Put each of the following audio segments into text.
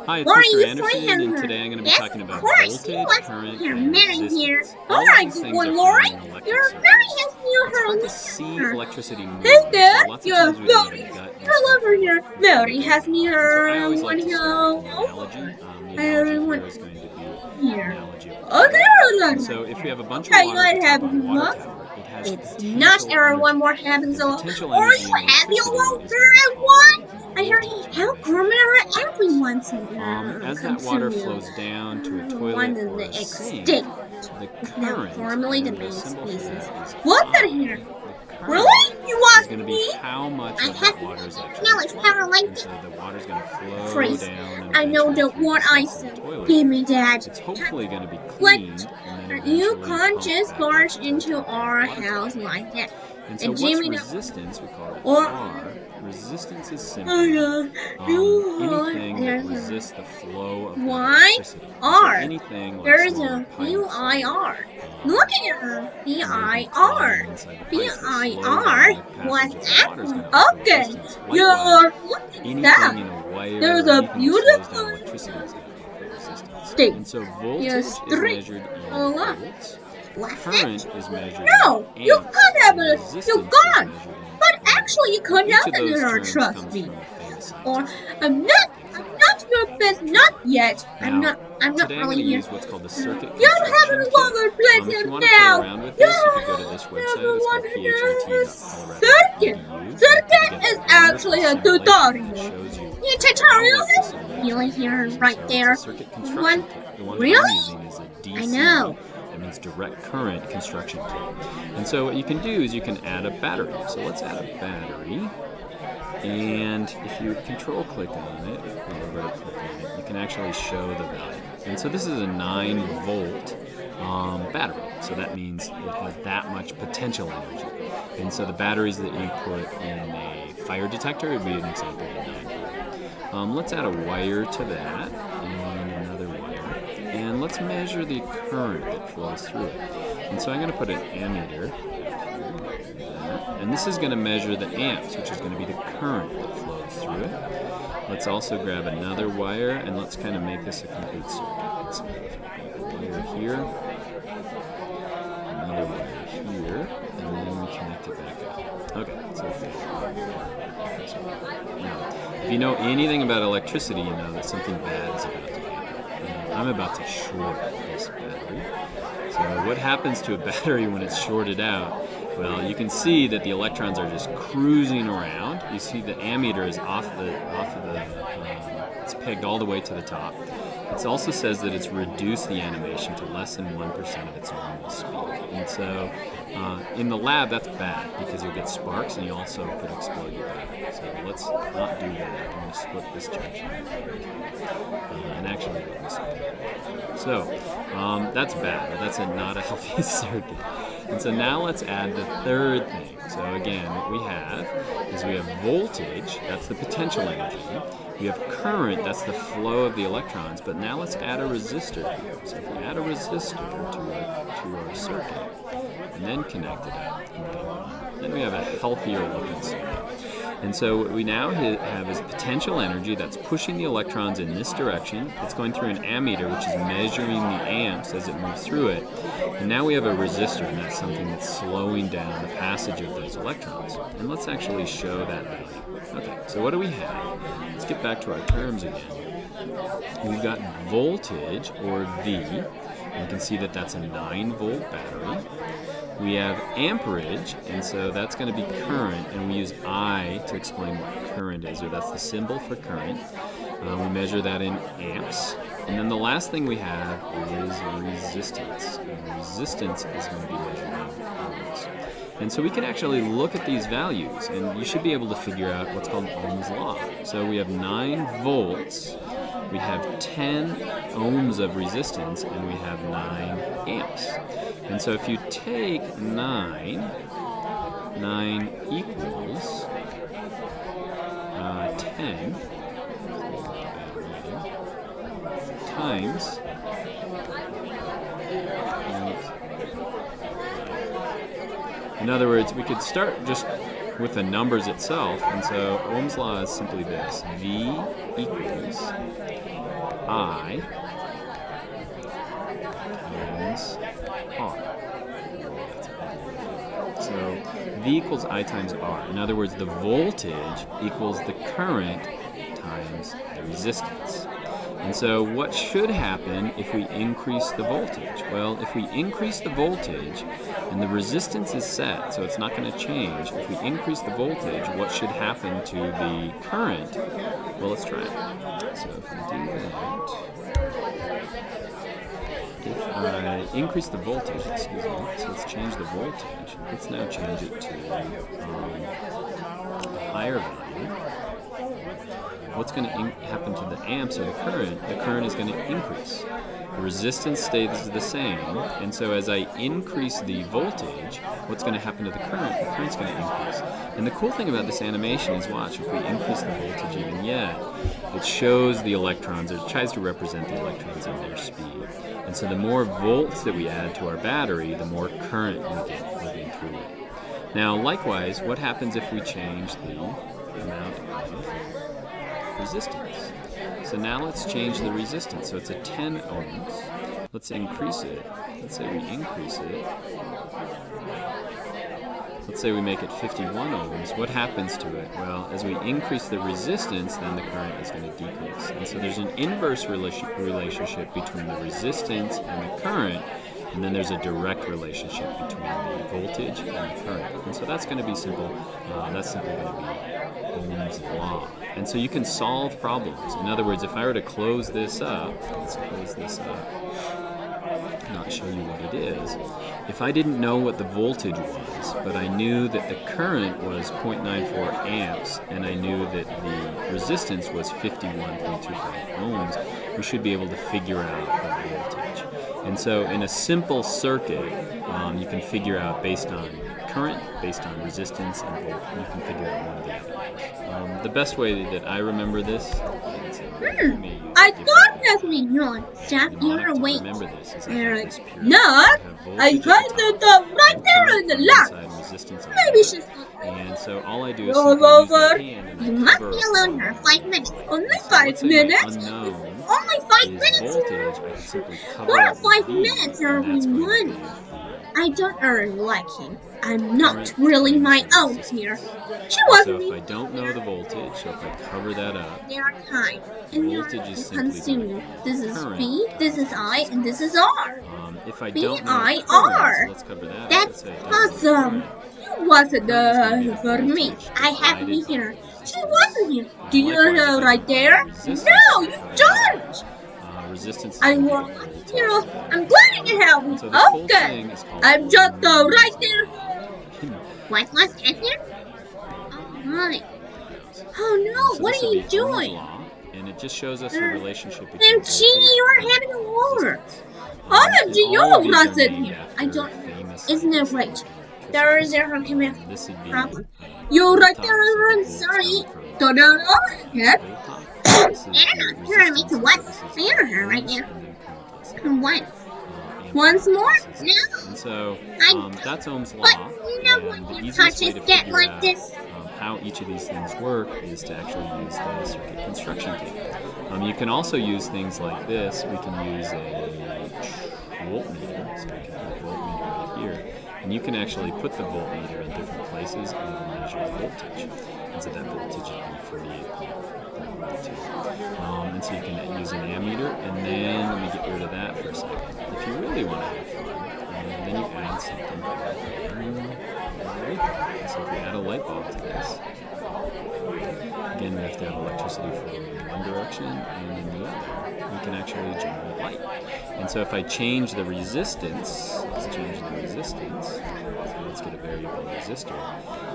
Hi, it's Laura, Mr. you Anderson, find and her. today I'm going to be Yes, talking about of course. voltage, What's current, your and minute here? resistance. All All of right, these good things one, are Laura. found in electric You're very circuits. handsome. You're It's hard her to see listener. electricity moving, Hey, so Dad. lots of You're times we don't have Melody. a gut Come instinct over for here. what's really Melody has going me on. And so I her. always One like to here. start with an analogy. The analogy here is going to be an Here. analogy of Okay, water. And so if we have a bunch of water at the top of a water tower, it has it's not potential everyone energy. more happens And though. potential Are energy you in happy electricity alone is for going to be everyone? called I hear voltage. how And we measure grammar everyone as that water flows down to a toilet or a sink, the current, formally the and the main symbol for species. that is What's that I. here? The current Really? You is asked going to be me? how much I of have that water is actually now it's power flowing. like And so the water is going to flow Chris, down and I know eventually the through one the I sink to the said. toilet. Give me that. It's hopefully going to be What? cleaned and then You eventually can't pumped just back barge up to the into top of our the water house tower. like that. And so what's Jimmy, resistance? We call it or R. Resistance is oh simply yeah, anything that resists the flow of that why electricity. And so R? anything like There's small a pipes, BIR. Look at her. maybe BIR. clogging inside the pipes that slow BIR. down the What's passage of the that? water is going to offer Okay. resistance. You're Likewise, looking anything that. in a wire There's or a anything that slows down beautiful electricity is going to offer resistance. state. And so voltage Yes, is three. measured in All up. volts. What's Current that? is measured No, in you amps. can't have And it. resistance You're is gone. measured in But ohms. actually, you could Each have of it those in our terms trust comes me. from a famous Or scientist. I'm not your best, not yet. I'm not Today I'm really going to here. use what's called the circuit You don't have construction any kit. longer place If here you want to play now. around with You this, you could go to this never website. It's called wanted to ph.colorado.edu. Circuit is actually a tutorial. Shows you You tutorial this? You hear right there. Circuit construction One. kit. The one that Really? I'm using is a DC. I know. That means direct current construction kit. And so what you can do is you can add a battery. So let's add a battery. And if you control click on it, or right click on it, you can actually show the value. And so this is a 9-volt battery. So that means it has that much potential energy. And so the batteries that you put in a fire detector would be an example of 9-volt. Let's add a wire to that, and another wire. And let's measure the current that flows through it. And so I'm going to put an ammeter. And this is going to measure the amps, which is going to be the current that flows through it. Let's also grab another wire, and let's kind of make this a complete circuit. So wire here, another wire here, and then we connect it back up. Okay, so now, if you know anything about electricity, you know that something bad is about to happen. I'm about to short this battery. So what happens to a battery when it's shorted out? Well, you can see that the electrons are just cruising around. You see the ammeter is off of the it's pegged all the way to the top. It also says that it's reduced the animation to less than 1% of its normal speed. And so in the lab, that's bad because you'll get sparks and you also could explode your battery. So let's not do that. I'm going to split this junction. And actually, let me split it. So that's bad. That's not a healthy circuit. And so now let's add the third thing. So again, what we have is we have voltage, that's the potential energy. We have current, that's the flow of the electrons. But now let's add a resistor here. So if we add a resistor to our circuit, and then connect it up, then we have a healthier looking circuit. And so what we now have is potential energy that's pushing the electrons in this direction. It's going through an ammeter, which is measuring the amps as it moves through it. And now we have a resistor, and that's something that's slowing down the passage of those electrons. And let's actually show that value. Okay, so what do we have? Let's get back to our terms again. We've got voltage, or V. And you can see that that's a 9-volt battery. We have amperage, and so that's going to be current, and we use I to explain what current is, or that's the symbol for current. We measure that in amps. And then the last thing we have is resistance. And resistance is going to be measured in ohms. And so we can actually look at these values, and you should be able to figure out what's called Ohm's law. So we have 9 volts, we have 10 ohms of resistance, and we have 9 amps. And so if you take 9 equals 10 times in other words, we could start just with the numbers itself, and so Ohm's law is simply this: V equals I times R. So V equals I times R. In other words, the voltage equals the current times the resistance. And so what should happen if we increase the voltage? Well, if we increase the voltage and the resistance is set, so it's not going to change, if we increase the voltage, what should happen to the current? Well, let's try it. So if we do that, if I increase the voltage, excuse me, so let's change the voltage. Let's now change it to a higher value. What's going to happen to the amps or the current? The current is going to increase. The resistance stays the same, and so as I increase the voltage, what's going to happen to the current? The current's going to increase. And the cool thing about this animation is, watch, if we increase the voltage even yet, it shows the electrons, or it tries to represent the electrons and their speed. And so the more volts that we add to our battery, the more current we get moving through it. Now, likewise, what happens if we change the amount of resistance? So now let's change the resistance. So it's a 10 ohms. Let's increase it. Let's say we increase it. Let's say we make it 51 ohms. What happens to it? Well, as we increase the resistance, then the current is going to decrease. And so there's an inverse relationship between the resistance and the current, and then there's a direct relationship between the voltage and the current. And so that's going to be simple. That's simply going to be Ohm's law. And so you can solve problems. In other words, if I were to close this up, let's close this up, not show you what it is. If I didn't know what the voltage was, but I knew that the current was 0.94 amps, and I knew that the resistance was 51.25 ohms, we should be able to figure out the voltage. And so in a simple circuit, you can figure out based on current, based on resistance, and volt, you can figure out one of the other. The best way that I remember this, I thought that's me. No, stop your wait. Remember this is Not. I tried the right there in the left. Maybe she's and so all I do is roll simply use my over. hand and You I must cover be a alone point. for 5 minutes. Only So 5 let's say my minutes. unknown Only 5 is minutes. voltage. I can simply cover What up are 5 V, minutes are and we that's going to one? be I don't like him. I'm not current really times my the own resistance. here. She So wasn't if I me. don't know the voltage, so if I cover that up, There are time and there voltage is are simply consuming. This is current B, this is times I, and this is R. if I B, don't know I, the current, R. so let's cover that up. That's Let's say I don't know the awesome. current. You wasn't Current is gonna be the for me. voltage I have me divided here. by the She wasn't here. Do you Likewise, know if I right don't know there? the resistance, No, you cover that don't. up. Resistance is I gonna be will the not voltage. here. I'm glad you helped me. So this whole Okay. thing is called I'm just right there. Ohm's What's in here? Oh my. Oh no, So what this are would you be Ohm's doing? law, and it just shows us the relationship between And voltage Genie, you are and having a war. resistance. Oh, And do you all of these are runs in named here? after I don't. famous Isn't it scientists right? like There is Christopher a human. This would be You right top, there, so the run, volts sorry. come from Don't know. Head. very top. This is the Anna, you're me resistance, to and what? so this is Fire her right ohms, now. and then current is Once. amp. Once more? This is- No. And so that's Ohm's law. But you know and when the you easiest touch way it to get figure like out this? how each of these things work is to actually use the circuit construction table. You can also use things like this. We can use a voltmeter, so we can put a voltmeter right here, and you can actually put the voltmeter in different places and it'll measure the voltage. And so that voltage would be 48.42. And so you can use an ammeter, and then let me get rid of that for a second. If you really want to have fun, then you add something called light bulb. So if we add a light bulb to this, again we have to have electricity flow in one direction and in the other. We can actually generate light. And so if I change the resistance, let's change the resistance. So let's get a variable resistor.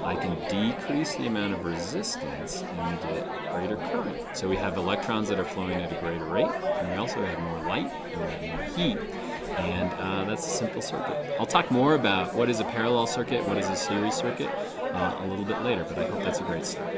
I can decrease the amount of resistance and get greater current. So we have electrons that are flowing at a greater rate, and we also have more light and we have more heat. And that's a simple circuit. I'll talk more about what is a parallel circuit, what is a series circuit, a little bit later, but I hope that's a great start.